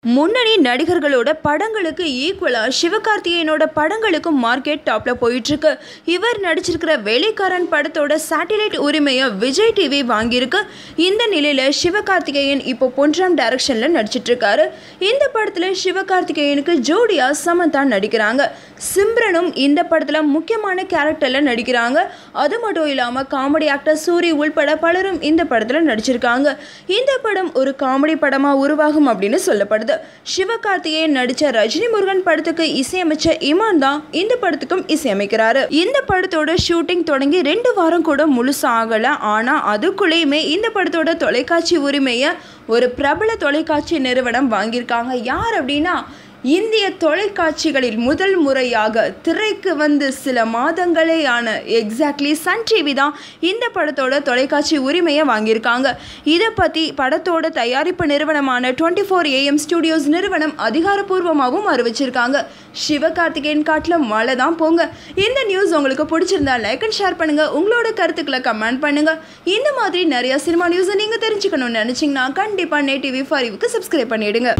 முன்னணி நடிகர்களோட படங்களுக்கு ஈக்குவலா சிவகார்த்திகேயனோட படங்களுக்கும் மார்க்கெட் டாப்ல போயிட்டு இருக்கு. இவர் நடிச்சிருக்கிற வேலைக்காரன் படத்தோட சேட்டலைட் உரிமையை விஜய் டிவி வாங்கியிருக்கு. இந்த நிலையில சிவகார்த்திகேயன் இப்போ பொன்ராம் டைரக்ஷன்ல நடிச்சிட்டு இருக்காரு. இந்த படத்துல சிவகார்த்திகேயனுக்கு ஜோடியா சமந்தா நடிக்கிறாங்க. சிம்ரனும் இந்த படத்துல முக்கியமான கேரக்டர்ல நடிக்கிறாங்க. அது மட்டும் இல்லாம காமெடி ஆக்டர் சூரி உள்பட பலரும் இந்த படத்துல நடிச்சிருக்காங்க. இந்த படம் ஒரு காமெடி படமா உருவாகும் அப்படின்னு சொல்லப்படுது. சிவகார்த்திகேயன் நடிச்ச ரஜினி முருகன் படத்துக்கு இசையமைச்ச இமான் தான் இந்த படத்துக்கும் இசையமைக்கிறாரு. இந்த படத்தோட ஷூட்டிங் தொடங்கி 2 வாரம் கூட முழுசா ஆகல. ஆனா அதுக்குள்ளேயுமே இந்த படத்தோட தொலைக்காட்சி உரிமையை ஒரு பிரபல தொலைக்காட்சி நிறுவனம் வாங்கியிருக்காங்க. யார் அப்படின்னா, இந்திய தொலைக்காட்சிகளில் முதல் முறையாக திரைக்கு வந்து சில மாதங்களே ஆன எக்ஸாக்ட்லி சன் டிவி தான் இந்த படத்தோட தொலைக்காட்சி உரிமையை வாங்கியிருக்காங்க. இதை பற்றி படத்தோட தயாரிப்பு நிறுவனமான 24AM ஸ்டுடியோஸ் நிறுவனம் அதிகாரப்பூர்வமாகவும் அறிவிச்சிருக்காங்க. சிவகார்த்திகேயன் காட்டில் மழை தான் போங்க. இந்த நியூஸ் உங்களுக்கு பிடிச்சிருந்தா லைக் அண்ட் ஷேர் பண்ணுங்க. உங்களோட கருத்துக்களை கமெண்ட் பண்ணுங்க. இந்த மாதிரி நிறைய சினிமா நியூஸை நீங்கள் தெரிஞ்சுக்கணும்னு நினச்சிங்கன்னா கண்டிப்பாக NET TV4 சப்ஸ்கிரைப் பண்ணிடுங்க.